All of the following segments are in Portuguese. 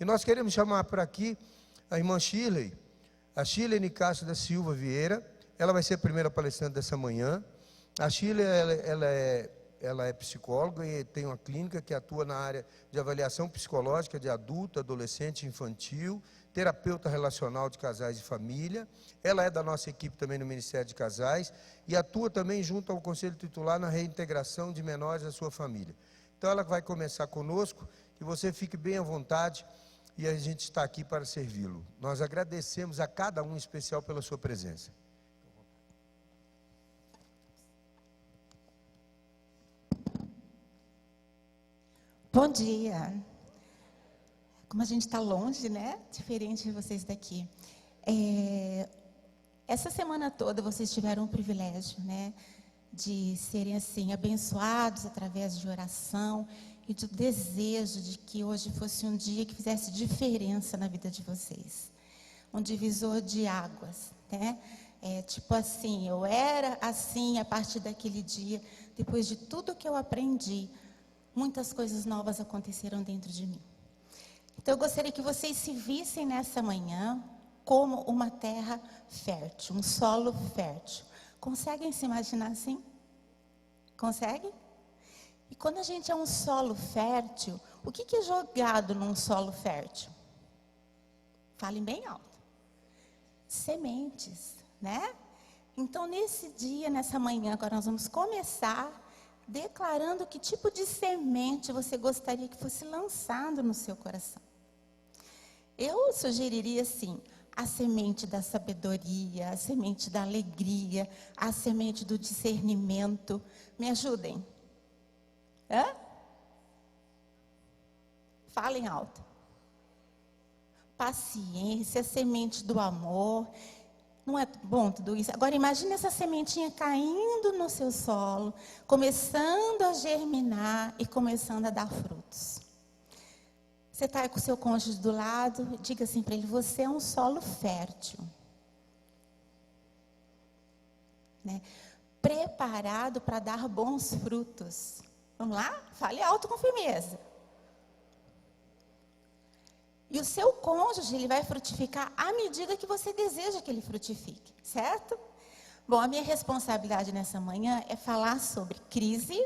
E nós queremos chamar para aqui a irmã Shirley, a Shirley Nicásio da Silva Vieira. Ela vai ser a primeira palestrante dessa manhã. A Shirley, ela é psicóloga e tem uma clínica que atua na área de avaliação psicológica de adulto, adolescente e infantil, terapeuta relacional de casais e família. Ela é da nossa equipe também no Ministério de Casais e atua também junto ao Conselho Tutelar na reintegração de menores à sua família. Então ela vai começar conosco, que você fique bem à vontade e a gente está aqui para servi-lo. Nós agradecemos a cada um em especial pela sua presença. Bom dia. Como a gente está longe, né? Diferente de vocês daqui. Essa semana toda vocês tiveram o privilégio, né, de serem assim abençoados através de oração e do desejo de que hoje fosse um dia que fizesse diferença na vida de vocês. Um divisor de águas, né? Tipo assim, eu era assim a partir daquele dia, depois de tudo que eu aprendi, muitas coisas novas aconteceram dentro de mim. Então, eu gostaria que vocês se vissem nessa manhã como uma terra fértil, um solo fértil. Conseguem se imaginar assim? Conseguem? E quando a gente é um solo fértil, o que é jogado num solo fértil? Falem bem alto. Sementes, né? Então, nesse dia, nessa manhã, agora nós vamos começar declarando que tipo de semente você gostaria que fosse lançado no seu coração. Eu sugeriria assim, a semente da sabedoria, a semente da alegria, a semente do discernimento. Me ajudem. Hã? Falem alto. Paciência, semente do amor. Não é bom tudo isso? Agora imagine essa sementinha caindo no seu solo, começando a germinar e começando a dar frutos. Você está com o seu cônjuge do lado, diga assim para ele, você é um solo fértil. Né? Preparado para dar bons frutos. Vamos lá? Fale alto com firmeza. E o seu cônjuge, ele vai frutificar à medida que você deseja que ele frutifique, certo? Bom, a minha responsabilidade nessa manhã é falar sobre crise,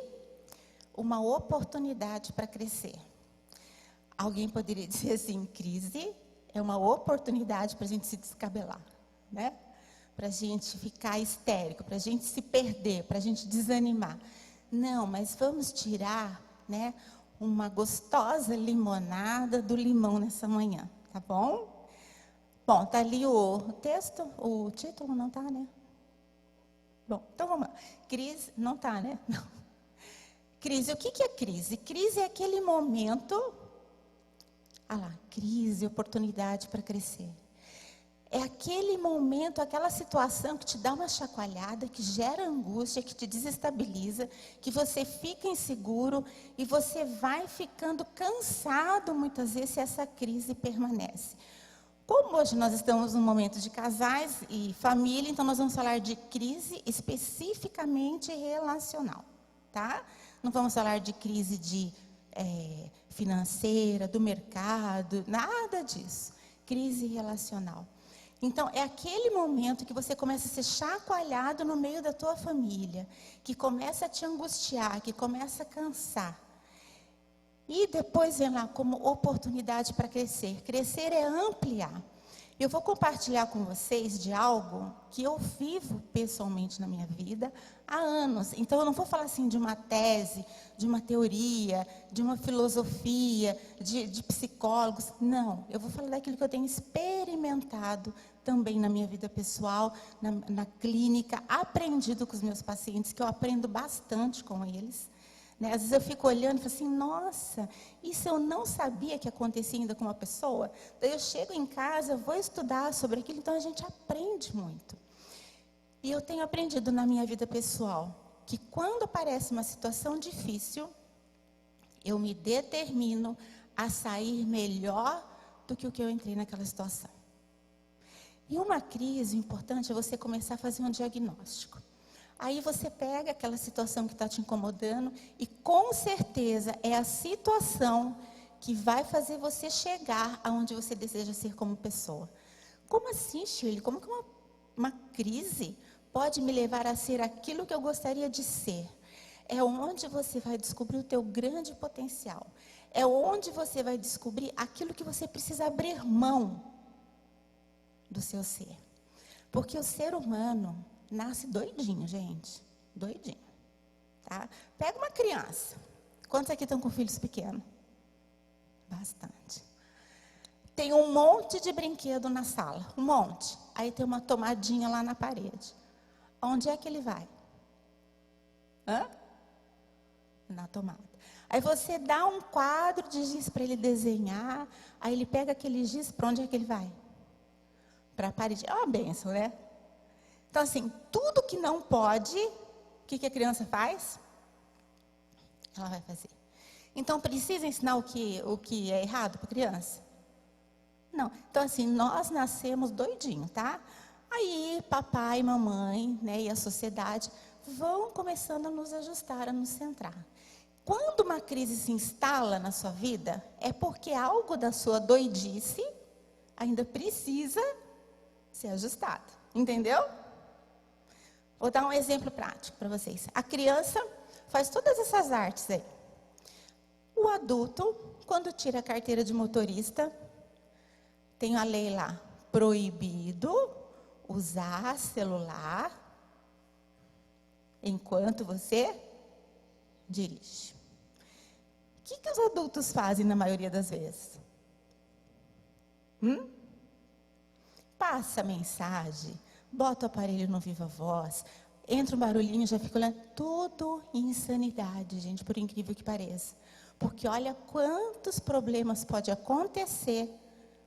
uma oportunidade para crescer. Alguém poderia dizer assim, crise é uma oportunidade para a gente se descabelar, né? Para a gente ficar histérico, para a gente se perder, para a gente desanimar. Não, mas vamos tirar, né, uma gostosa limonada do limão nessa manhã, tá bom? Bom, tá ali o texto, o título não tá, né? Bom, então vamos lá. Crise, não tá, né? Não. Crise, o que é crise? Crise é aquele momento, crise, oportunidade para crescer. É aquele momento, aquela situação que te dá uma chacoalhada, que gera angústia, que te desestabiliza, que você fica inseguro e você vai ficando cansado muitas vezes se essa crise permanece. Como hoje nós estamos num momento de casais e família, então nós vamos falar de crise especificamente relacional, tá? Não vamos falar de crise financeira, do mercado, nada disso. Crise relacional. Então, é aquele momento que você começa a ser chacoalhado no meio da tua família, que começa a te angustiar, que começa a cansar. E depois vem lá como oportunidade para crescer. Crescer é ampliar. Eu vou compartilhar com vocês de algo que eu vivo pessoalmente na minha vida há anos. Então, eu não vou falar assim de uma tese, de uma teoria, de uma filosofia, de psicólogos. Não, eu vou falar daquilo que eu tenho experimentado também na minha vida pessoal, na clínica, aprendido com os meus pacientes, que eu aprendo bastante com eles. Né? Às vezes eu fico olhando e falo assim, nossa, isso eu não sabia que acontecia ainda com uma pessoa. Daí eu chego em casa, vou estudar sobre aquilo, então a gente aprende muito. E eu tenho aprendido na minha vida pessoal, que quando aparece uma situação difícil, eu me determino a sair melhor do que o que eu entrei naquela situação. E uma crise, o importante é você começar a fazer um diagnóstico. Aí você pega aquela situação que está te incomodando e com certeza é a situação que vai fazer você chegar aonde você deseja ser como pessoa. Como assim, Shirley? Como que uma crise pode me levar a ser aquilo que eu gostaria de ser? É onde você vai descobrir o teu grande potencial. É onde você vai descobrir aquilo que você precisa abrir mão do seu ser. Porque o ser humano nasce doidinho, gente. Doidinho. Tá? Pega uma criança. Quantos aqui estão com filhos pequenos? Bastante. Tem um monte de brinquedo na sala. Um monte. Aí tem uma tomadinha lá na parede. Onde é que ele vai? Na tomada. Aí você dá um quadro de giz para ele desenhar. Aí ele pega aquele giz, para onde é que ele vai? Para a parede. É uma bênção, né? Então, assim, tudo que não pode, o que a criança faz? Ela vai fazer. Então, precisa ensinar o que é errado para a criança? Não. Então, assim, nós nascemos doidinhos, tá? Aí, papai, mamãe, né, e a sociedade vão começando a nos ajustar, a nos centrar. Quando uma crise se instala na sua vida, é porque algo da sua doidice ainda precisa ser ajustado. Entendeu? Vou dar um exemplo prático para vocês. A criança faz todas essas artes aí. O adulto, quando tira a carteira de motorista, tem a lei lá, proibido usar celular enquanto você dirige. O que os adultos fazem na maioria das vezes? Passa a mensagem, bota o aparelho no viva voz, entra um barulhinho, já fica olhando. Tudo insanidade, gente, por incrível que pareça. Porque olha quantos problemas pode acontecer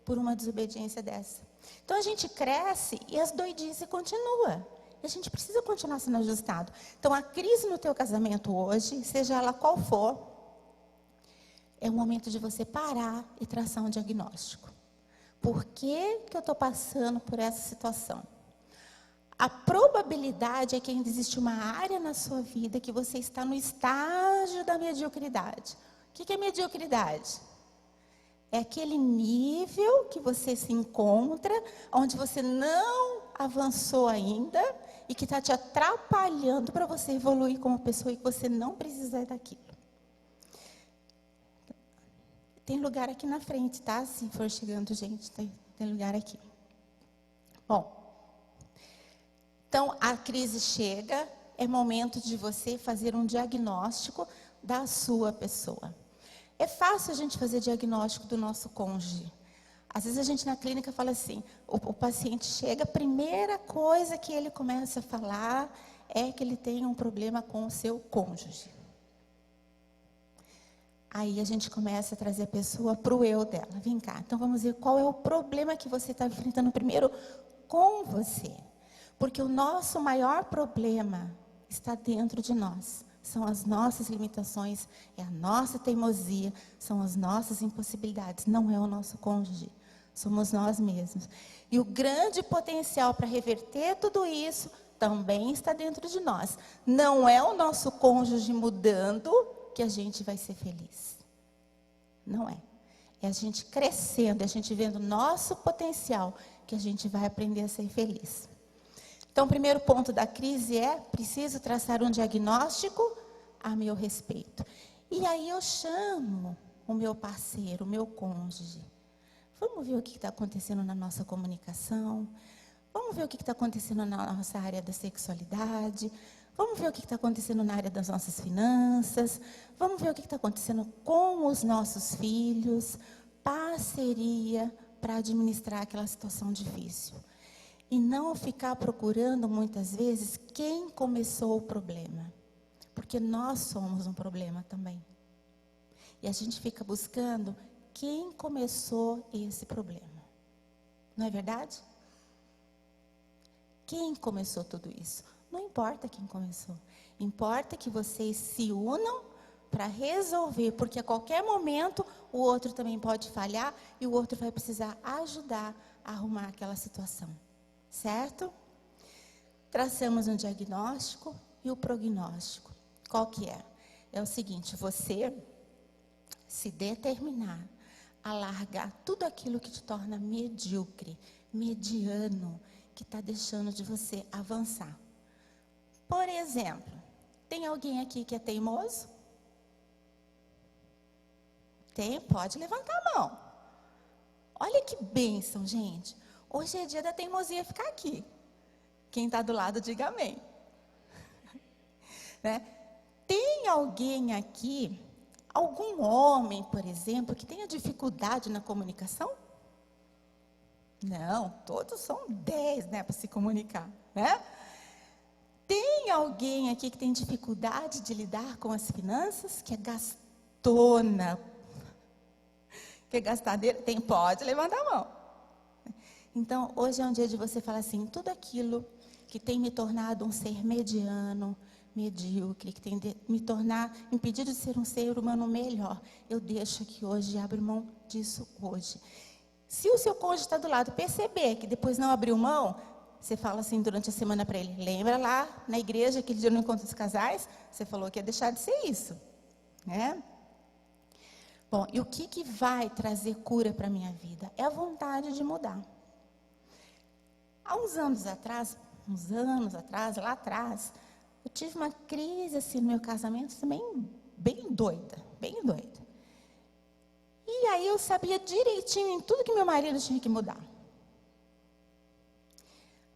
por uma desobediência dessa. Então a gente cresce e as doidices continuam. E a gente precisa continuar sendo ajustado. Então a crise no teu casamento hoje, seja ela qual for, é o momento de você parar e traçar um diagnóstico. Por que eu estou passando por essa situação? A probabilidade é que ainda existe uma área na sua vida que você está no estágio da mediocridade. O que é mediocridade? É aquele nível que você se encontra, onde você não avançou ainda e que está te atrapalhando para você evoluir como pessoa e que você não precisa daquilo. Tem lugar aqui na frente, tá? Se for chegando gente, tem lugar aqui. Bom, então a crise chega, é momento de você fazer um diagnóstico da sua pessoa. É fácil a gente fazer diagnóstico do nosso cônjuge. Às vezes a gente na clínica fala assim, o paciente chega, a primeira coisa que ele começa a falar é que ele tem um problema com o seu cônjuge. Aí a gente começa a trazer a pessoa para o eu dela. Vem cá, então vamos ver qual é o problema que você está enfrentando primeiro com você. Porque o nosso maior problema está dentro de nós. São as nossas limitações, é a nossa teimosia, são as nossas impossibilidades. Não é o nosso cônjuge, somos nós mesmos. E o grande potencial para reverter tudo isso também está dentro de nós. Não é o nosso cônjuge mudando que a gente vai ser feliz. Não é. É a gente crescendo, é a gente vendo o nosso potencial que a gente vai aprender a ser feliz. Então, o primeiro ponto da crise é: preciso traçar um diagnóstico a meu respeito. E aí eu chamo o meu parceiro, o meu cônjuge. Vamos ver o que está acontecendo na nossa comunicação. Vamos ver o que está acontecendo na nossa área da sexualidade. Vamos ver o que está acontecendo na área das nossas finanças. Vamos ver o que está acontecendo com os nossos filhos. Parceria para administrar aquela situação difícil. E não ficar procurando, muitas vezes, quem começou o problema. Porque nós somos um problema também. E a gente fica buscando quem começou esse problema. Não é verdade? Quem começou tudo isso? Não importa quem começou. Importa que vocês se unam para resolver. Porque a qualquer momento o outro também pode falhar e o outro vai precisar ajudar a arrumar aquela situação. Certo? Traçamos um diagnóstico e o prognóstico. Qual que é? É o seguinte, você se determinar a largar tudo aquilo que te torna medíocre, mediano, que está deixando de você avançar. Por exemplo, tem alguém aqui que é teimoso? Tem? Pode levantar a mão. Olha que bênção, gente. Hoje é dia da teimosia ficar aqui. Quem está do lado, diga amém. Né? Tem alguém aqui, algum homem, por exemplo, que tenha dificuldade na comunicação? Não, todos são 10, né, para se comunicar, né? Tem alguém aqui que tem dificuldade de lidar com as finanças, que é gastona? Que é gastadeira? Tem, pode levantar a mão. Então, hoje é um dia de você falar assim, tudo aquilo que tem me tornado um ser mediano, medíocre, que tem me tornar, impedido de ser um ser humano melhor, eu deixo aqui hoje e abro mão disso hoje. Se o seu cônjuge está do lado, perceber que depois não abriu mão, você fala assim durante a semana para ele, lembra lá na igreja, aquele dia no encontro dos casais, você falou que ia deixar de ser isso, né? Bom, e o que vai trazer cura para a minha vida? É a vontade de mudar. Há uns anos atrás, lá atrás, eu tive uma crise assim no meu casamento também bem doida. E aí eu sabia direitinho em tudo que meu marido tinha que mudar.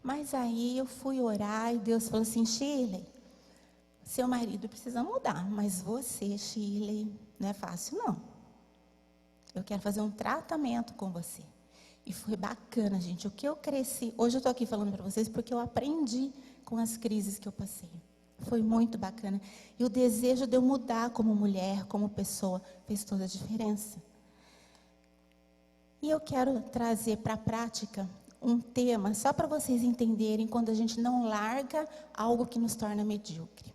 Mas aí eu fui orar e Deus falou assim, Shirley, seu marido precisa mudar, mas você, Shirley, não é fácil não. Eu quero fazer um tratamento com você. E foi bacana, gente. O que eu cresci, hoje eu estou aqui falando para vocês porque eu aprendi com as crises que eu passei. Foi muito bacana. E o desejo de eu mudar como mulher, como pessoa, fez toda a diferença. E eu quero trazer para a prática um tema, só para vocês entenderem quando a gente não larga algo que nos torna medíocre.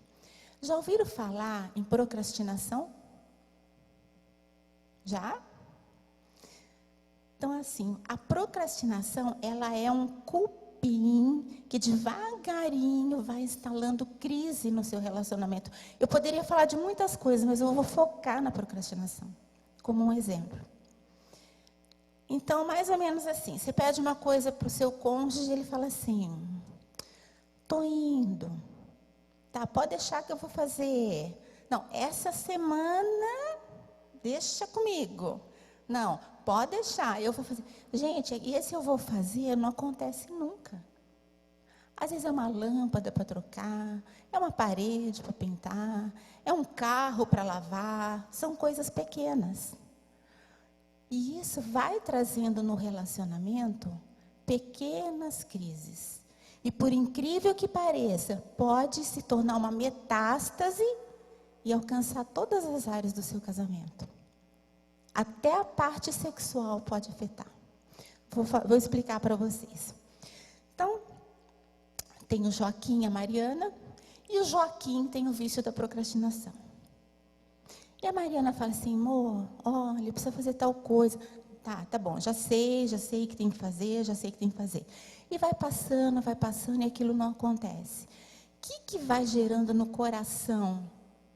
Já ouviram falar em procrastinação? Já? Então, assim, a procrastinação, ela é um cupim que devagarinho vai instalando crise no seu relacionamento. Eu poderia falar de muitas coisas, mas eu vou focar na procrastinação, como um exemplo. Então, mais ou menos assim, você pede uma coisa para o seu cônjuge, ele fala assim, tô indo, tá, pode deixar que eu vou fazer. Não, essa semana, deixa comigo. Não, pode deixar, eu vou fazer. Gente, e esse eu vou fazer não acontece nunca. Às vezes é uma lâmpada para trocar, é uma parede para pintar, é um carro para lavar, são coisas pequenas. E isso vai trazendo no relacionamento pequenas crises. E por incrível que pareça, pode se tornar uma metástase e alcançar todas as áreas do seu casamento. Até a parte sexual pode afetar. Vou explicar para vocês. Então, tem o Joaquim e a Mariana, e o Joaquim tem o vício da procrastinação. E a Mariana fala assim, amor, olha, precisa fazer tal coisa. Tá bom, já sei que tem que fazer, E vai passando, e aquilo não acontece. O que vai gerando no coração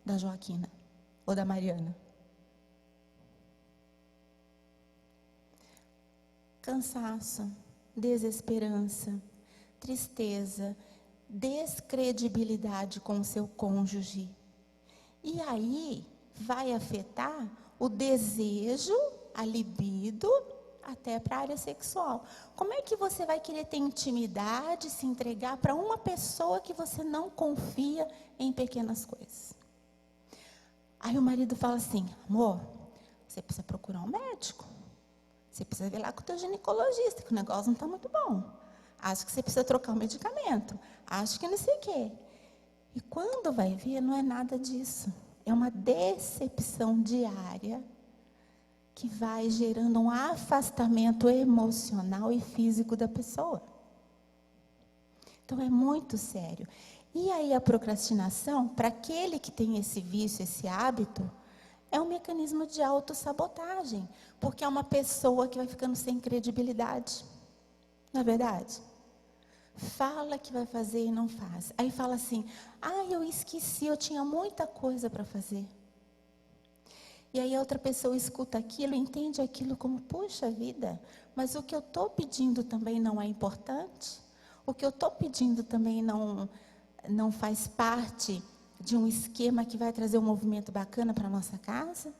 da Joaquina ou da Mariana? Cansaço, desesperança, tristeza, descredibilidade com o seu cônjuge. E aí vai afetar o desejo, a libido, até para a área sexual. Como é que você vai querer ter intimidade, se entregar para uma pessoa que você não confia em pequenas coisas? Aí o marido fala assim, amor, você precisa procurar um médico. Você precisa ver lá com o teu ginecologista, que o negócio não está muito bom. Acho que você precisa trocar o medicamento. Acho que não sei o quê. E quando vai ver, não é nada disso. É uma decepção diária que vai gerando um afastamento emocional e físico da pessoa. Então, é muito sério. E aí, a procrastinação, para aquele que tem esse vício, esse hábito, é um mecanismo de autossabotagem, porque é uma pessoa que vai ficando sem credibilidade. Não é verdade? Fala que vai fazer e não faz. Aí fala assim, eu esqueci, eu tinha muita coisa para fazer. E aí a outra pessoa escuta aquilo, entende aquilo como, puxa vida, mas o que eu estou pedindo também não é importante? O que eu estou pedindo também não faz parte de um esquema que vai trazer um movimento bacana para a nossa casa?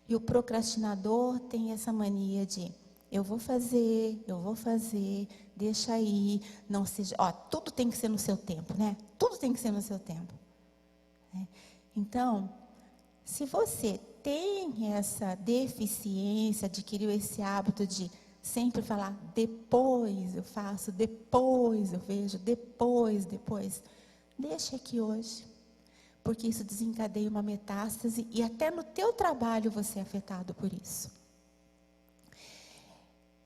E o procrastinador tem essa mania de, eu vou fazer, deixa aí, não seja, tudo tem que ser no seu tempo, né? Tudo tem que ser no seu tempo. Então, se você tem essa deficiência, adquiriu esse hábito de sempre falar, depois eu faço, depois eu vejo, depois, deixa aqui hoje. Porque isso desencadeia uma metástase e até no teu trabalho você é afetado por isso.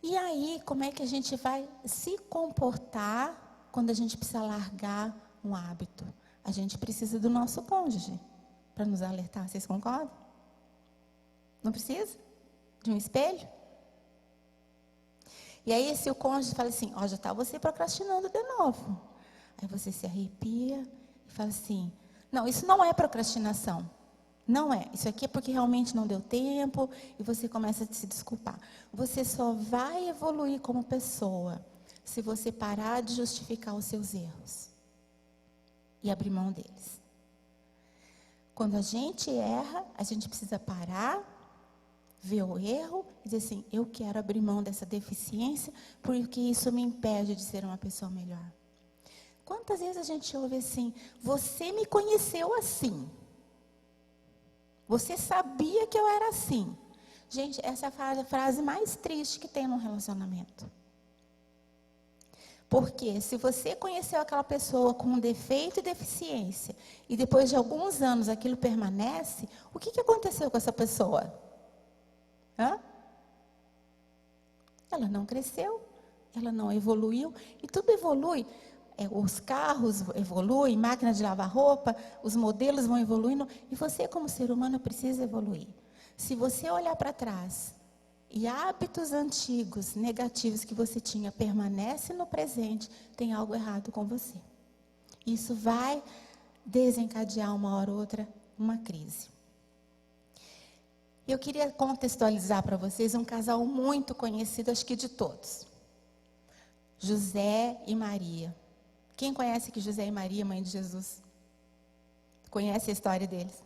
E aí, como é que a gente vai se comportar quando a gente precisa largar um hábito? A gente precisa do nosso cônjuge para nos alertar, vocês concordam? Não precisa? De um espelho? E aí, se o cônjuge fala assim, já está você procrastinando de novo. Aí você se arrepia e fala assim, não, isso não é procrastinação. Não é. Isso aqui é porque realmente não deu tempo e você começa a se desculpar. Você só vai evoluir como pessoa se você parar de justificar os seus erros e abrir mão deles. Quando a gente erra, a gente precisa parar, ver o erro e dizer assim, eu quero abrir mão dessa deficiência porque isso me impede de ser uma pessoa melhor. Quantas vezes a gente ouve assim, você me conheceu assim. Você sabia que eu era assim. Gente, essa é a frase mais triste que tem num relacionamento. Porque se você conheceu aquela pessoa com um defeito e deficiência, e depois de alguns anos aquilo permanece, o que aconteceu com essa pessoa? Ela não cresceu, ela não evoluiu, e tudo evolui. Os carros evoluem, máquina de lavar roupa, os modelos vão evoluindo, e você como ser humano precisa evoluir. Se você olhar para trás, e hábitos antigos, negativos que você tinha, permanecem no presente, tem algo errado com você. Isso vai desencadear uma hora ou outra uma crise. Eu queria contextualizar para vocês um casal muito conhecido, acho que de todos. José e Maria. Quem conhece que José e Maria, mãe de Jesus? Conhece a história deles?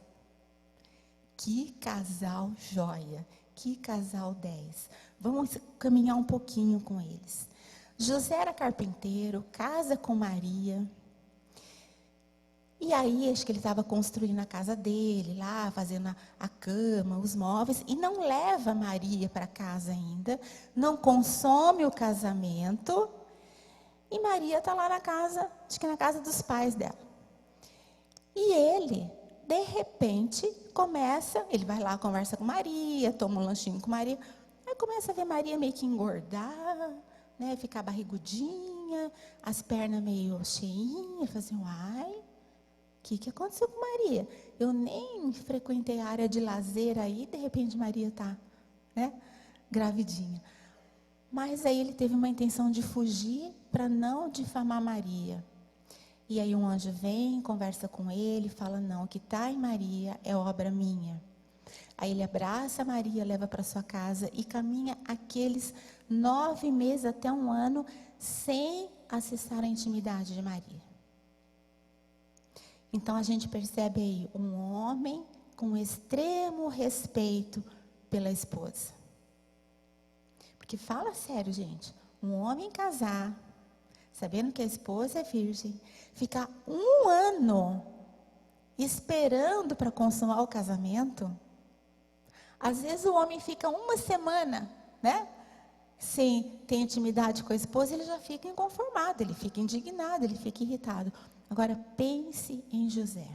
Que casal joia, que casal 10. Vamos caminhar um pouquinho com eles. José era carpinteiro, casa com Maria. E aí, acho que ele estava construindo a casa dele, lá, fazendo a cama, os móveis, e não leva Maria para casa ainda, não consome o casamento. E Maria está lá na casa, acho que na casa dos pais dela. E ele, de repente, ele vai lá, conversa com Maria, toma um lanchinho com Maria. Aí começa a ver Maria meio que engordar, né, ficar barrigudinha, as pernas meio cheinhas, fala assim, uai, o que aconteceu com Maria? Eu nem frequentei a área de lazer aí, de repente Maria está, né, gravidinha. Mas aí ele teve uma intenção de fugir para não difamar Maria. E aí um anjo vem, conversa com ele, fala, não, o que está em Maria é obra minha. Aí ele abraça Maria, leva para sua casa e caminha aqueles 9 meses até 1 ano sem acessar a intimidade de Maria. Então a gente percebe aí um homem com extremo respeito pela esposa. Porque fala sério, gente, um homem casar, sabendo que a esposa é virgem, ficar 1 ano esperando para consumar o casamento. Às vezes o homem fica 1 semana, né? Sem ter intimidade com a esposa, ele já fica inconformado, ele fica indignado, ele fica irritado. Agora pense em José.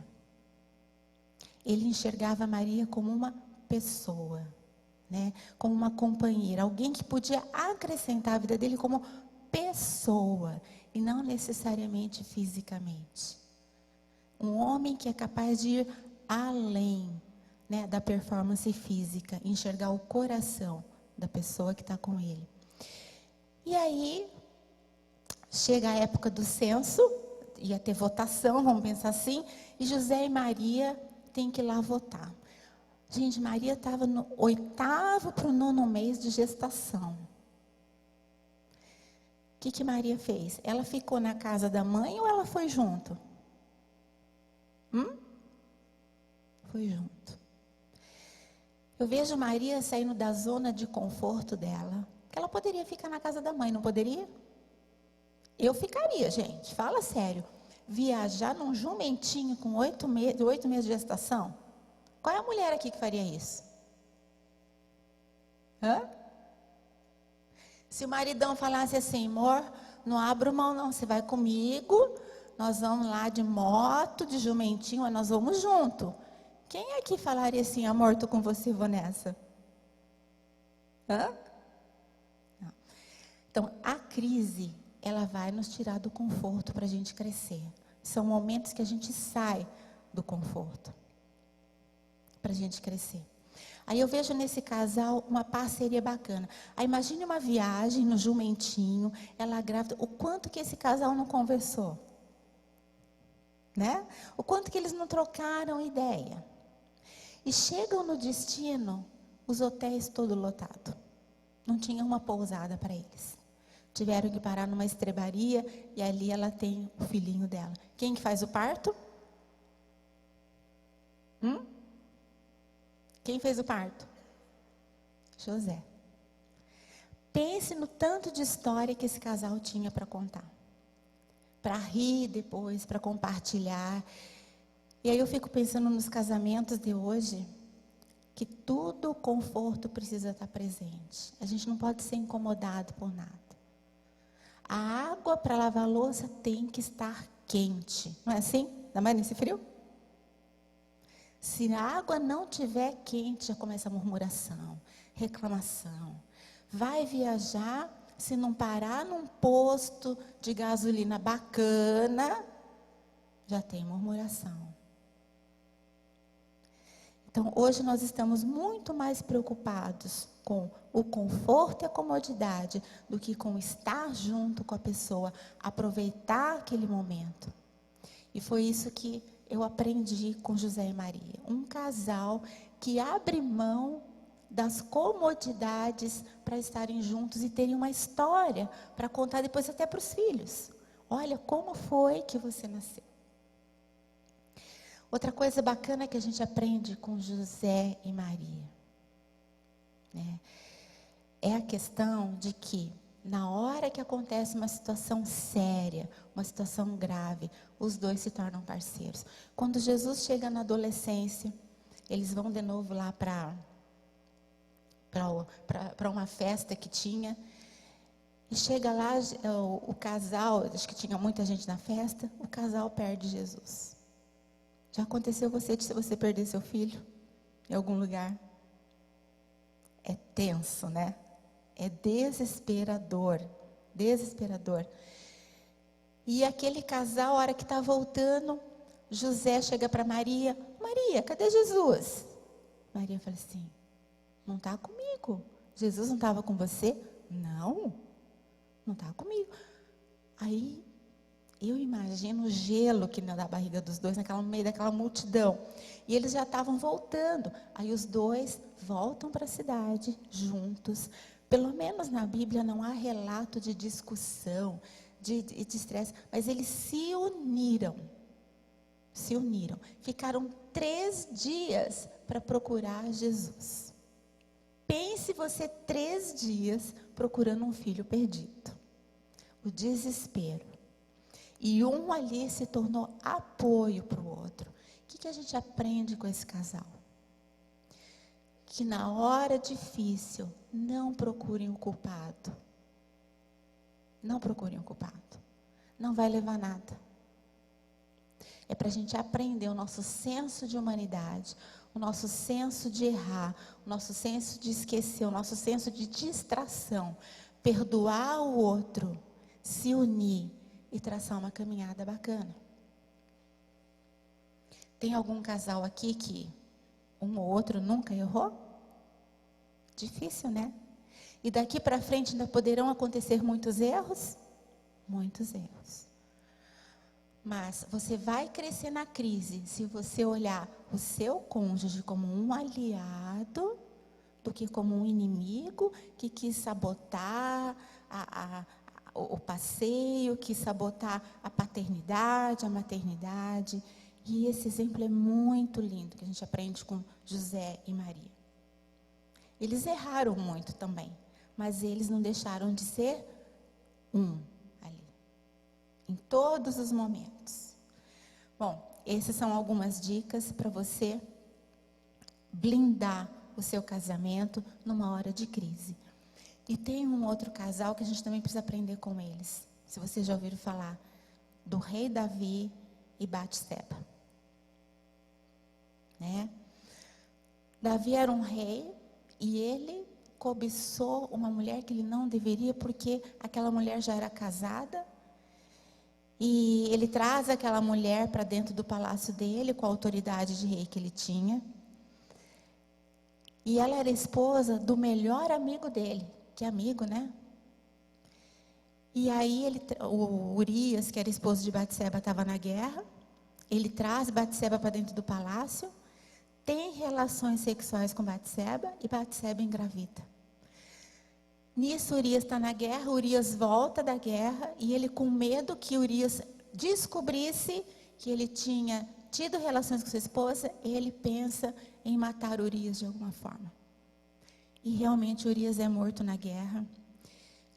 Ele enxergava Maria como uma pessoa, né? Como uma companheira, alguém que podia acrescentar a vida dele como pessoa e não necessariamente fisicamente. Um homem que é capaz de ir além, né, da performance física, enxergar o coração da pessoa que está com ele. E aí, chega a época do censo, ia ter votação, vamos pensar assim, e José e Maria têm que ir lá votar. Gente, Maria estava no 8º para o 9º mês de gestação. O que Maria fez? Ela ficou na casa da mãe ou ela foi junto? Foi junto. Eu vejo Maria saindo da zona de conforto dela. Que ela poderia ficar na casa da mãe, não poderia? Eu ficaria, gente. Fala sério. Viajar num jumentinho com 8 meses de gestação? Qual é a mulher aqui que faria isso? Se o maridão falasse assim, amor, não abro mão não, você vai comigo, nós vamos lá de moto, de jumentinho, nós vamos junto. Quem aqui falaria assim, amor, estou com você, vou nessa? Não. Então, a crise, ela vai nos tirar do conforto para a gente crescer. São momentos que a gente sai do conforto para a gente crescer. Aí eu vejo nesse casal uma parceria bacana. Aí imagine uma viagem no jumentinho, ela grávida, o quanto que esse casal não conversou, né? O quanto que eles não trocaram ideia. E chegam no destino, os hotéis todo lotado. Não tinha uma pousada para eles. Tiveram que parar numa estrebaria e ali ela tem o filhinho dela. Quem que faz o parto? Quem fez o parto? José. Pense no tanto de história que esse casal tinha para contar. Para rir depois, para compartilhar. E aí eu fico pensando nos casamentos de hoje, que tudo o conforto precisa estar presente. A gente não pode ser incomodado por nada. A água para lavar a louça tem que estar quente. Não é assim? Ainda mais nesse frio? Se a água não estiver quente, já começa a murmuração, reclamação. Vai viajar, se não parar num posto de gasolina bacana, já tem murmuração. Então, hoje nós estamos muito mais preocupados com o conforto e a comodidade do que com estar junto com a pessoa, aproveitar aquele momento. E foi isso que eu aprendi com José e Maria. Um casal que abre mão das comodidades para estarem juntos e terem uma história para contar depois até para os filhos. Olha como foi que você nasceu. Outra coisa bacana que a gente aprende com José e Maria, né, é a questão de que na hora que acontece uma situação séria, uma situação grave, os dois se tornam parceiros. Quando Jesus chega na adolescência, eles vão de novo lá para uma festa que tinha. E chega lá, o casal, acho que tinha muita gente na festa, o casal perde Jesus. Já aconteceu se você perder seu filho em algum lugar? É tenso, né? É desesperador, desesperador. E aquele casal, a hora que está voltando, José chega para Maria, Maria, cadê Jesus? Maria fala assim, não está comigo. Jesus não estava com você? Não estava comigo. Aí, eu imagino o gelo que na barriga dos dois, no meio daquela multidão. E eles já estavam voltando. Aí os dois voltam para a cidade, juntos. Pelo menos na Bíblia não há relato de discussão, de estresse, mas eles se uniram. Se uniram. Ficaram 3 dias para procurar Jesus. Pense você 3 dias procurando um filho perdido. O desespero. E um ali se tornou apoio para o outro. O que a gente aprende com esse casal? Que na hora difícil, não procurem o culpado. Não procurem o culpado. Não vai levar nada. É para a gente aprender o nosso senso de humanidade, o nosso senso de errar, o nosso senso de esquecer, o nosso senso de distração. Perdoar o outro, se unir e traçar uma caminhada bacana. Tem algum casal aqui que um ou outro nunca errou? Difícil, né? E daqui para frente ainda poderão acontecer muitos erros? Muitos erros. Mas você vai crescer na crise se você olhar o seu cônjuge como um aliado do que como um inimigo que quis sabotar o passeio, quis sabotar a paternidade, a maternidade. E esse exemplo é muito lindo, que a gente aprende com José e Maria. Eles erraram muito também, mas eles não deixaram de ser um ali, em todos os momentos. Bom, essas são algumas dicas para você blindar o seu casamento numa hora de crise. E tem um outro casal que a gente também precisa aprender com eles. Se vocês já ouviram falar do rei Davi e Batseba, né? Davi era um rei e ele cobiçou uma mulher que ele não deveria, porque aquela mulher já era casada. E ele traz aquela mulher para dentro do palácio dele, com a autoridade de rei que ele tinha. E ela era esposa do melhor amigo dele, que é amigo, né? E aí o Urias, que era esposo de Batseba, estava na guerra. Ele traz Batseba para dentro do palácio, tem relações sexuais com Batseba e Batseba engravida. Nisso Urias está na guerra, Urias volta da guerra e ele, com medo que Urias descobrisse que ele tinha tido relações com sua esposa, ele pensa em matar Urias de alguma forma. E realmente Urias é morto na guerra.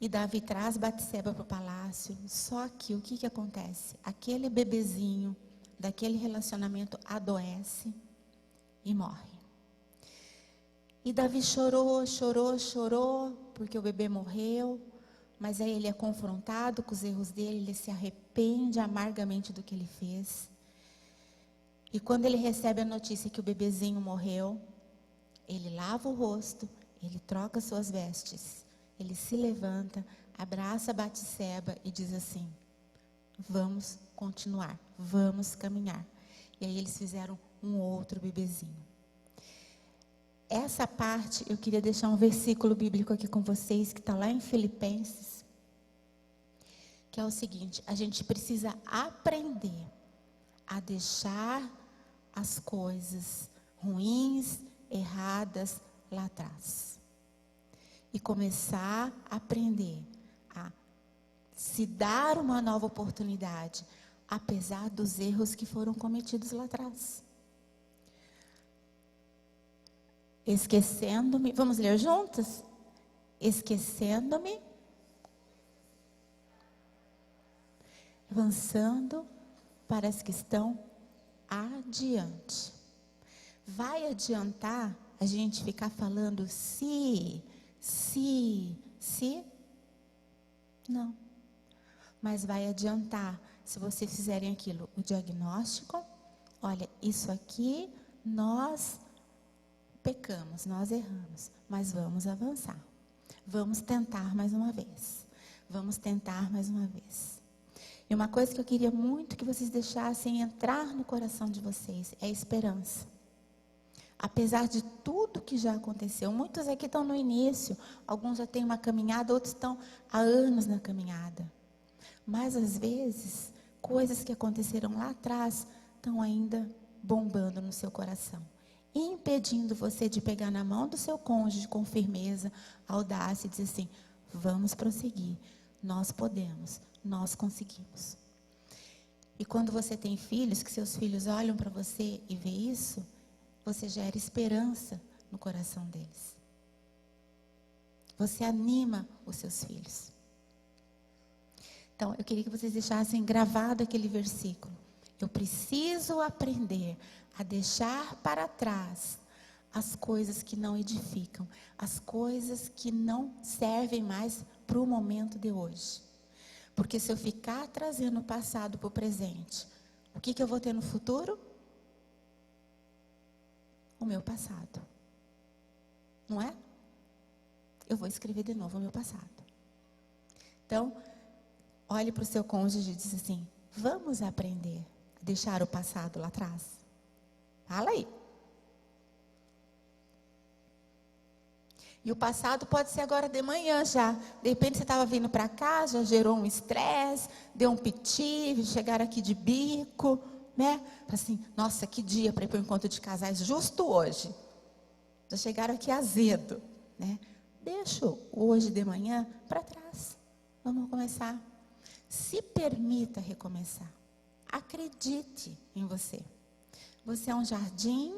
E Davi traz Batseba para o palácio. Só que o que acontece? Aquele bebezinho daquele relacionamento adoece e morre. E Davi chorou, porque o bebê morreu. Mas aí ele é confrontado com os erros dele, ele se arrepende amargamente do que ele fez. E quando ele recebe a notícia que o bebezinho morreu, ele lava o rosto, ele troca suas vestes, ele se levanta, abraça Batseba e diz assim: vamos continuar, vamos caminhar. E aí eles fizeram um outro bebezinho. Essa parte, eu queria deixar um versículo bíblico aqui com vocês, que está lá em Filipenses, que é o seguinte: a gente precisa aprender a deixar as coisas ruins, erradas lá atrás. E começar a aprender a se dar uma nova oportunidade, apesar dos erros que foram cometidos lá atrás. Esquecendo-me, vamos ler juntas? Esquecendo-me, avançando para as que estão adiante. Vai adiantar a gente ficar falando se? Não. Mas vai adiantar se vocês fizerem aquilo, o diagnóstico. Olha, isso aqui nós pecamos, nós erramos, mas vamos avançar. Vamos tentar mais uma vez. Vamos tentar mais uma vez. E uma coisa que eu queria muito que vocês deixassem entrar no coração de vocês é a esperança. Apesar de tudo que já aconteceu, muitos aqui estão no início, alguns já têm uma caminhada, outros estão há anos na caminhada. Mas às vezes, coisas que aconteceram lá atrás estão ainda bombando no seu coração, impedindo você de pegar na mão do seu cônjuge com firmeza, audácia e dizer assim: vamos prosseguir, nós podemos, nós conseguimos. E quando você tem filhos, que seus filhos olham para você e vê isso, você gera esperança no coração deles. Você anima os seus filhos. Então, eu queria que vocês deixassem gravado aquele versículo. Eu preciso aprender a deixar para trás as coisas que não edificam, as coisas que não servem mais para o momento de hoje. Porque se eu ficar trazendo o passado para o presente, o que eu vou ter no futuro? O meu passado. Não é? Eu vou escrever de novo o meu passado. Então, olhe para o seu cônjuge e diz assim: vamos aprender a deixar o passado lá atrás. Fala aí. E o passado pode ser agora de manhã já. De repente você estava vindo para cá, já gerou um estresse, deu um piti, chegaram aqui de bico, né? Assim, nossa, que dia para ir para o encontro de casais, justo hoje. Já chegaram aqui azedo, né? Deixa o hoje de manhã para trás. Vamos começar. Se permita recomeçar. Acredite em você. Você é um jardim,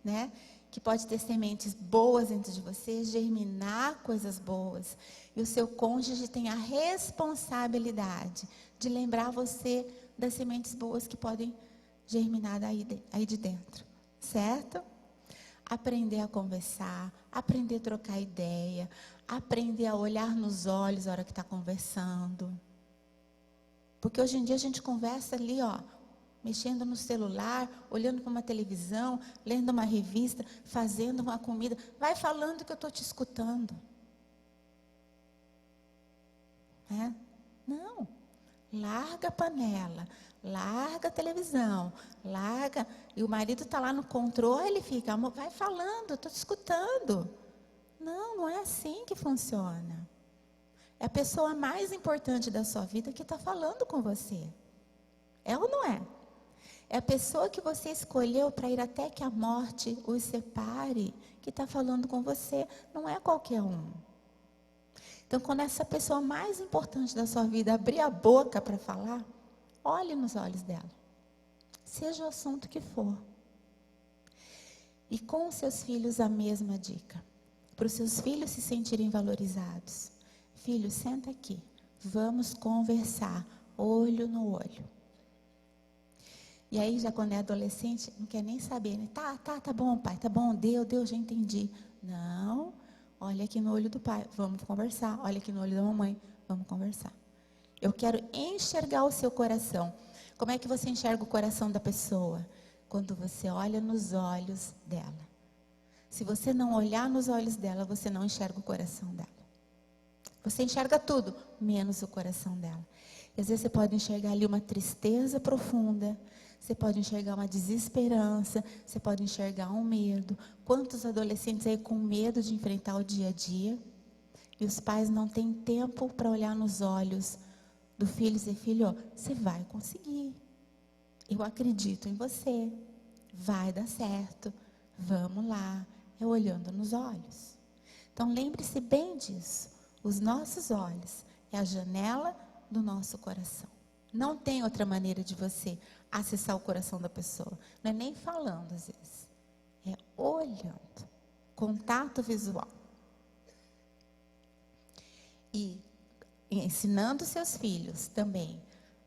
né? Que pode ter sementes boas dentro de você, germinar coisas boas. E o seu cônjuge tem a responsabilidade de lembrar você das sementes boas que podem germinar aí de dentro. Certo? Aprender a conversar, aprender a trocar ideia, aprender a olhar nos olhos na hora que está conversando. Porque hoje em dia a gente conversa ali, ó, mexendo no celular, olhando para uma televisão, lendo uma revista, fazendo uma comida. Vai falando que eu estou te escutando. É? Não. Larga a panela, larga a televisão, larga. E o marido está lá no controle, ele fica, amor, vai falando, eu estou te escutando. Não, não é assim que funciona. É a pessoa mais importante da sua vida que está falando com você. É ou não é? É a pessoa que você escolheu para ir até que a morte os separe, que está falando com você. Não é qualquer um. Então, quando essa pessoa mais importante da sua vida abrir a boca para falar, olhe nos olhos dela. Seja o assunto que for. E com os seus filhos a mesma dica. Para os seus filhos se sentirem valorizados. Filho, senta aqui. Vamos conversar, olho no olho. E aí, já quando é adolescente, não quer nem saber, né? Tá bom, pai, tá bom, Deus, já entendi. Não, olha aqui no olho do pai, vamos conversar. Olha aqui no olho da mamãe, vamos conversar. Eu quero enxergar o seu coração. Como é que você enxerga o coração da pessoa? Quando você olha nos olhos dela. Se você não olhar nos olhos dela, você não enxerga o coração dela. Você enxerga tudo, menos o coração dela. E às vezes você pode enxergar ali uma tristeza profunda, você pode enxergar uma desesperança, você pode enxergar um medo. Quantos adolescentes aí com medo de enfrentar o dia a dia? E os pais não têm tempo para olhar nos olhos do filho e dizer, filho, ó, você vai conseguir. Eu acredito em você. Vai dar certo. Vamos lá. É olhando nos olhos. Então lembre-se bem disso. Os nossos olhos é a janela do nosso coração. Não tem outra maneira de você acessar o coração da pessoa. Não é nem falando às vezes. É olhando. Contato visual. E ensinando seus filhos também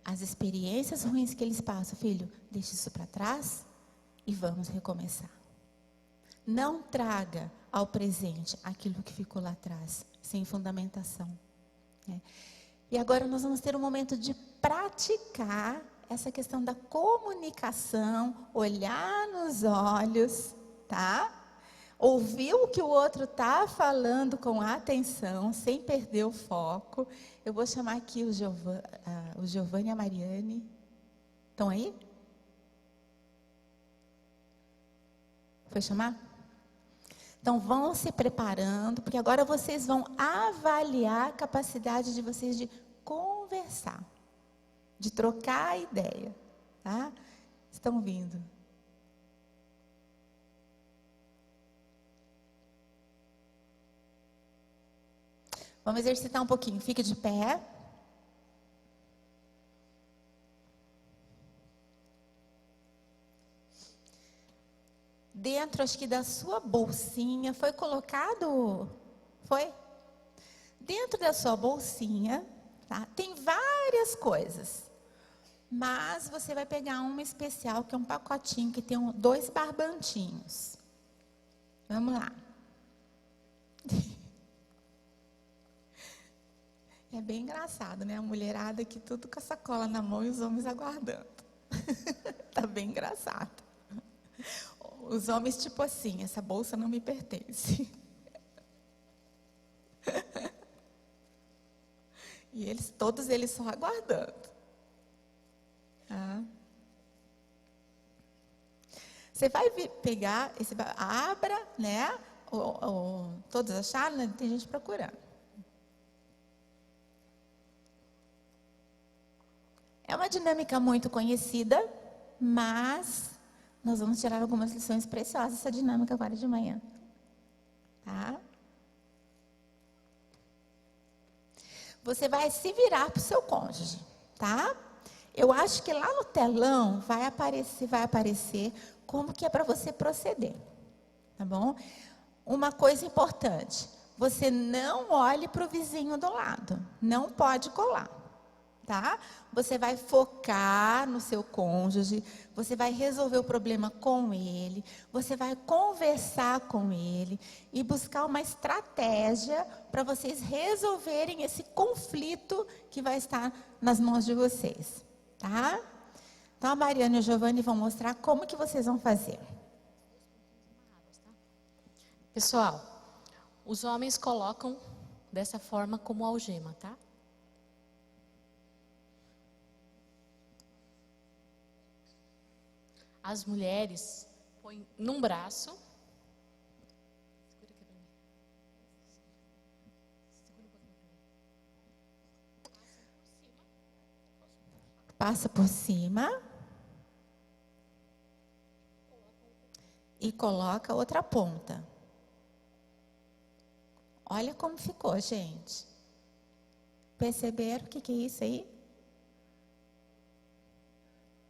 as experiências ruins que eles passam. Filho, deixa isso para trás e vamos recomeçar. Não traga ao presente aquilo que ficou lá atrás, sem fundamentação. Né? E agora nós vamos ter um momento de praticar essa questão da comunicação, olhar nos olhos, tá? Ouvir o que o outro está falando com atenção, sem perder o foco. Eu vou chamar aqui o Giovanni e a Mariane. Estão aí? Foi chamar? Então vão se preparando, porque agora vocês vão avaliar a capacidade de vocês de conversar, de trocar ideia, tá? Estão vindo. Vamos exercitar um pouquinho. Fique de pé. Dentro, acho que da sua bolsinha, foi colocado? Foi? Dentro da sua bolsinha, tá? Tem várias coisas. Mas você vai pegar uma especial, que é um pacotinho, que tem 2 barbantinhos. Vamos lá. É bem engraçado, né? A mulherada aqui tudo com a sacola na mão e os homens aguardando. Tá bem engraçado. Os homens tipo assim, essa bolsa não me pertence. E todos eles só aguardando. Ah. Você vai pegar, abra, né? Todos acharam? Né? Tem gente procurando. É uma dinâmica muito conhecida, mas nós vamos tirar algumas lições preciosas dessa dinâmica agora de manhã. Tá? Você vai se virar para o seu cônjuge, tá? Eu acho que lá no telão vai aparecer como que é para você proceder, tá bom? Uma coisa importante, você não olhe para o vizinho do lado, não pode colar, tá? Você vai focar no seu cônjuge, você vai resolver o problema com ele, você vai conversar com ele e buscar uma estratégia para vocês resolverem esse conflito que vai estar nas mãos de vocês, tá? Então a Mariana e o Giovanni vão mostrar como que vocês vão fazer. Pessoal, os homens colocam dessa forma como algema, tá? As mulheres põem num braço. Segura aqui pra mim. Segura um pouquinho pra mim. Passa por cima. E coloca outra ponta. Olha como ficou, gente. Perceberam o que é isso aí?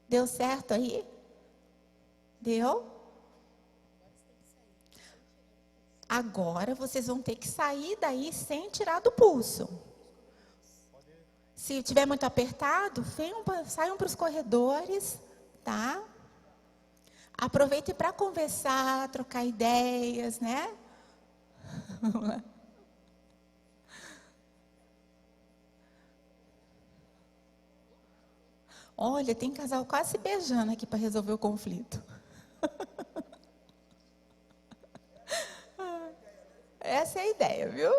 Deu certo aí? Deu? Agora vocês vão ter que sair daí sem tirar do pulso. Se tiver muito apertado, saiam para os corredores, tá? Aproveitem para conversar, trocar ideias, né? Olha, tem casal quase se beijando aqui para resolver o conflito. Essa é a ideia, viu?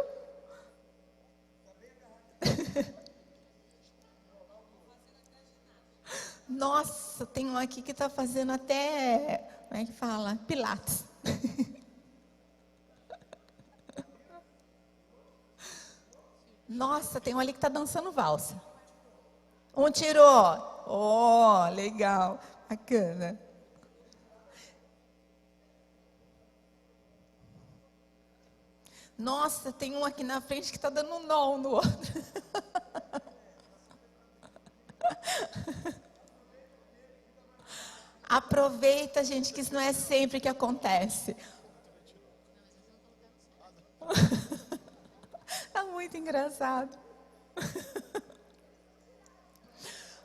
Nossa, tem um aqui que está fazendo até, como é que fala? Pilates. Nossa, tem um ali que está dançando valsa. Um tirou. Oh, legal. Bacana. Nossa, tem um aqui na frente que está dando um nó no outro. Aproveita, gente, que isso não é sempre que acontece. Tá muito engraçado.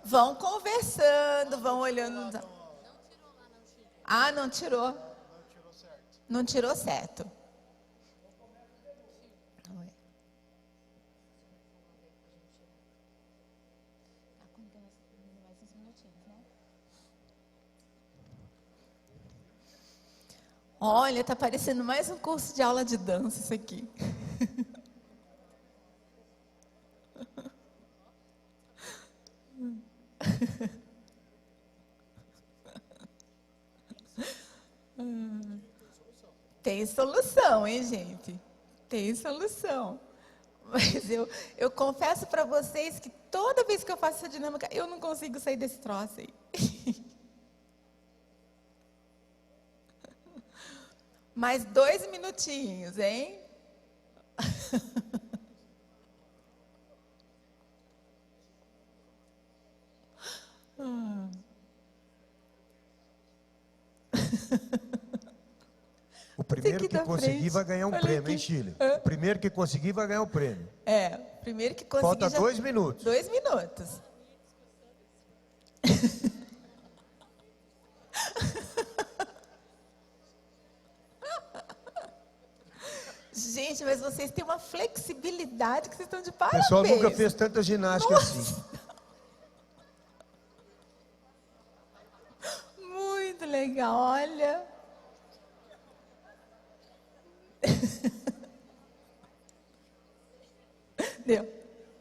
Vão conversando, vão olhando. Ah, não tirou. Não tirou certo. Olha, tá parecendo mais um curso de aula de dança isso aqui. Tem solução, hein, gente? Tem solução. Mas eu confesso para vocês que toda vez que eu faço essa dinâmica, eu não consigo sair desse troço aí. Mais 2 minutinhos, hein? O primeiro que conseguir vai ganhar um prêmio, hein, Chile? O primeiro que conseguir vai ganhar um prêmio. É, o primeiro que conseguir. Falta 2 minutos. 2 minutos. Gente, mas vocês têm uma flexibilidade que vocês estão de O parabéns. pessoal nunca fez tanta ginástica assim. Muito legal, olha. Deu.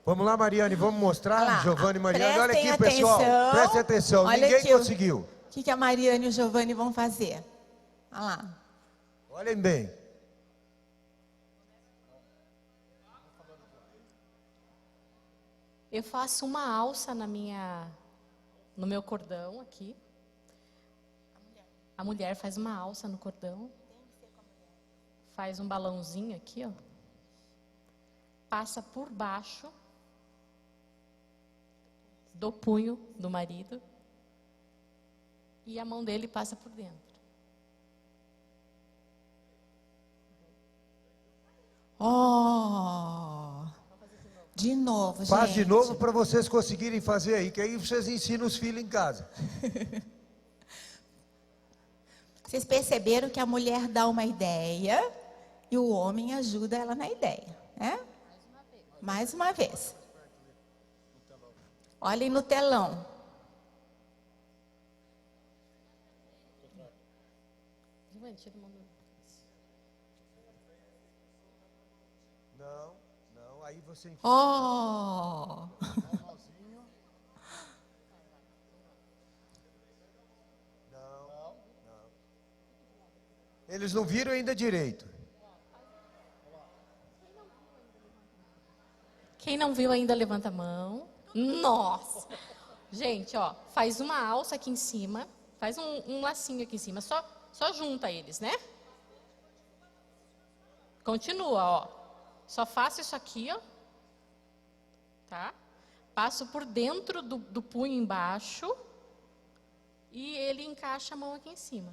Vamos lá, Mariane, vamos mostrar. Olha lá, Giovanni e Mariane. Olha prestem aqui, pessoal. atenção. Preste atenção. Olha Ninguém aqui conseguiu. O que a Mariane e o Giovanni vão fazer? Olha lá. Olhem bem. Eu faço uma alça no meu cordão aqui. A mulher faz uma alça no cordão. Faz um balãozinho aqui, ó. Passa por baixo do punho do marido. E a mão dele passa por dentro. Oh! De novo, gente. Faz de novo para vocês conseguirem fazer aí, que aí vocês ensinam os filhos em casa. Vocês perceberam que a mulher dá uma ideia e o homem ajuda ela na ideia, né? Mais uma vez. Olhem no telão. Não, aí você... Oh! Eles não viram ainda direito. Quem não viu ainda, levanta a mão. Nossa! Gente, ó, faz uma alça aqui em cima, faz um lacinho aqui em cima, só junta eles, né? Continua, ó. Só faço isso aqui, ó. Tá? Passo por dentro do punho embaixo e ele encaixa a mão aqui em cima.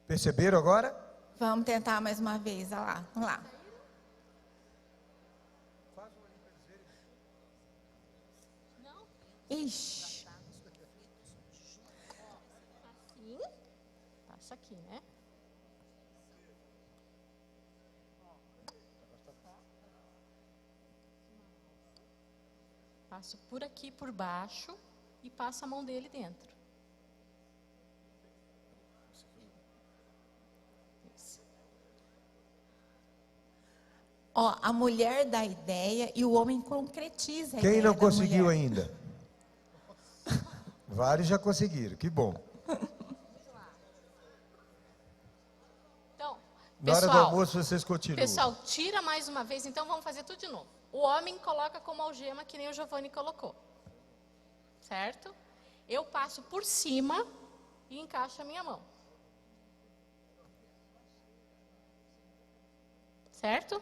Perceberam agora? Vamos tentar mais uma vez, olha lá. Vamos lá. Ixi. Assim. Passa aqui, né? Passo por aqui, por baixo e passo a mão dele dentro. Ó, a mulher dá a ideia e o homem concretiza a ideia. Quem não da conseguiu mulher. ainda? Vários já conseguiram, que bom. Então, Na hora do pessoal, almoço vocês continuam. pessoal, tira mais uma vez, então vamos fazer tudo de novo. O homem coloca como algema, que nem o Giovanni colocou. Certo? Eu passo por cima e encaixo a minha mão. Certo?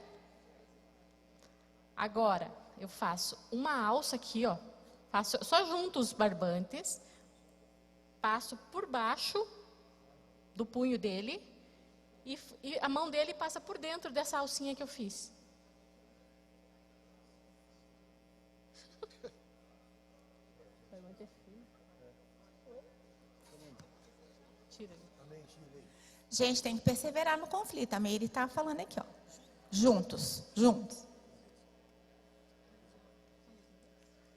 Agora, eu faço uma alça aqui, ó. Só junto os barbantes. Passo por baixo do punho dele. E a mão dele passa por dentro dessa alcinha que eu fiz. Tira ele. Gente, tem que perseverar no conflito. A Meire está falando aqui, ó. Juntos, juntos.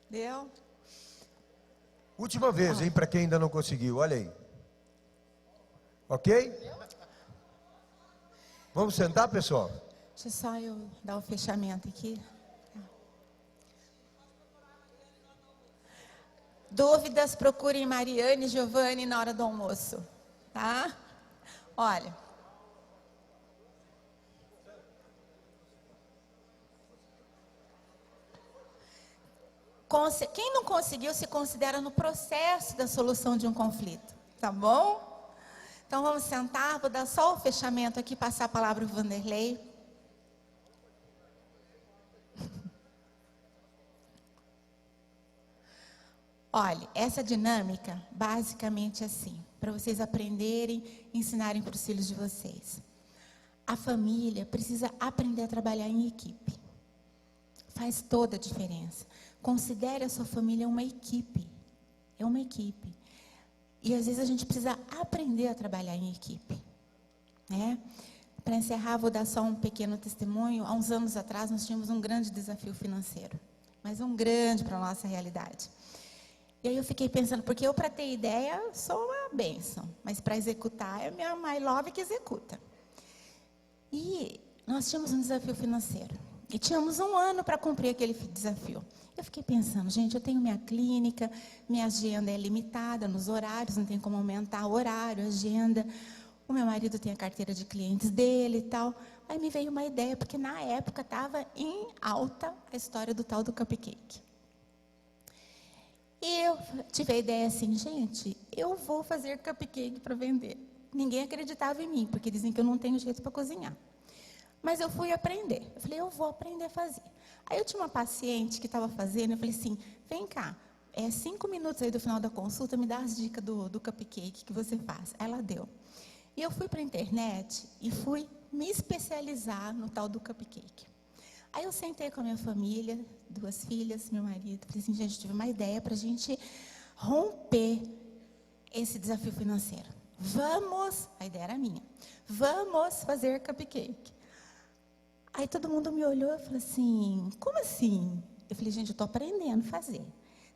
Deu? Última vez, hein, para quem ainda não conseguiu, olha aí. Ok? Vamos sentar, pessoal? Deixa só eu dar o fechamento aqui. Dúvidas, procurem Mariane e Giovanni na hora do almoço. Tá? Olha. Quem não conseguiu se considera no processo da solução de um conflito. Tá bom? Então vamos sentar, vou dar só o fechamento aqui, passar a palavra para o Vanderlei. Olha, essa dinâmica, basicamente assim, para vocês aprenderem e ensinarem para os filhos de vocês. A família precisa aprender a trabalhar em equipe. Faz toda a diferença. Considere a sua família uma equipe. É uma equipe. E às vezes a gente precisa aprender a trabalhar em equipe. Né? Para encerrar, vou dar só um pequeno testemunho. Há uns anos atrás, nós tínhamos um grande desafio financeiro. Mas um grande para a nossa realidade. E aí eu fiquei pensando, porque eu, para ter ideia, sou uma bênção. Mas para executar, é minha my love que executa. E nós tínhamos um desafio financeiro. E tínhamos um ano para cumprir aquele desafio. Eu fiquei pensando, gente, eu tenho minha clínica, minha agenda é limitada nos horários, não tem como aumentar o horário, agenda. O meu marido tem a carteira de clientes dele e tal. Aí me veio uma ideia, porque na época estava em alta a história do tal do cupcake. E eu tive a ideia assim, gente, eu vou fazer cupcake para vender. Ninguém acreditava em mim, porque dizem que eu não tenho jeito para cozinhar. Mas eu fui aprender. Eu falei, eu vou aprender a fazer. Aí eu tinha uma paciente que estava fazendo, eu falei assim, vem cá, 5 minutos aí do final da consulta, me dá as dicas do cupcake que você faz. Ela deu. E eu fui para a internet e fui me especializar no tal do cupcake. Aí eu sentei com a minha família, 2 filhas, meu marido, falei assim, gente, tive uma ideia para a gente romper esse desafio financeiro. Vamos, a ideia era minha, vamos fazer cupcake. Aí todo mundo me olhou e falou assim, como assim? Eu falei, gente, eu estou aprendendo a fazer.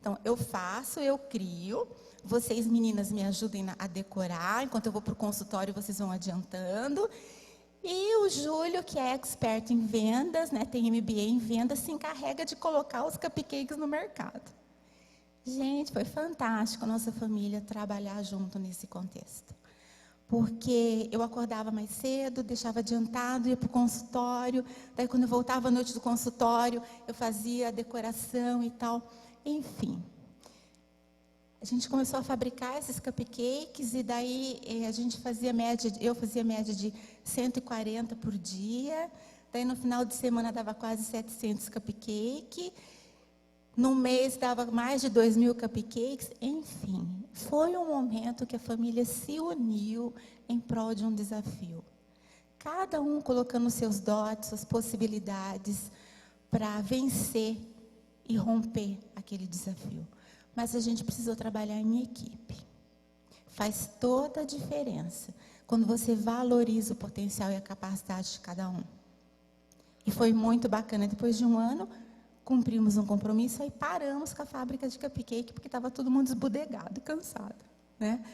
Então, eu faço, eu crio, vocês meninas me ajudem a decorar, enquanto eu vou para o consultório vocês vão adiantando. E o Júlio, que é expert em vendas, né, tem MBA em vendas, se encarrega de colocar os cupcakes no mercado. Gente, foi fantástico a nossa família trabalhar junto nesse contexto. Porque eu acordava mais cedo, deixava adiantado, ia para o consultório, daí quando eu voltava à noite do consultório, eu fazia a decoração e tal. Enfim, a gente começou a fabricar esses cupcakes e daí a gente fazia média, eu fazia média de 140 por dia, daí no final de semana dava quase 700 cupcakes, no mês dava mais de 2.000 cupcakes, enfim, foi um momento que a família se uniu em prol de um desafio. Cada um colocando seus dotes, suas possibilidades para vencer e romper aquele desafio. Mas a gente precisou trabalhar em equipe. Faz toda a diferença quando você valoriza o potencial e a capacidade de cada um. E foi muito bacana. Depois de um ano, cumprimos um compromisso e paramos com a fábrica de cupcake, porque estava todo mundo desbudegado e cansado, né?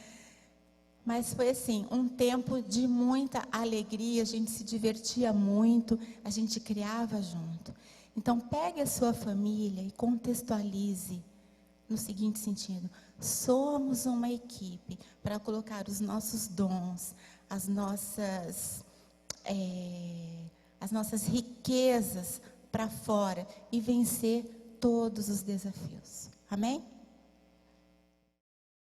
Mas foi assim, um tempo de muita alegria, a gente se divertia muito, a gente criava junto. Então, pegue a sua família e contextualize no seguinte sentido: somos uma equipe para colocar os nossos dons, as nossas riquezas para fora e vencer todos os desafios. Amém?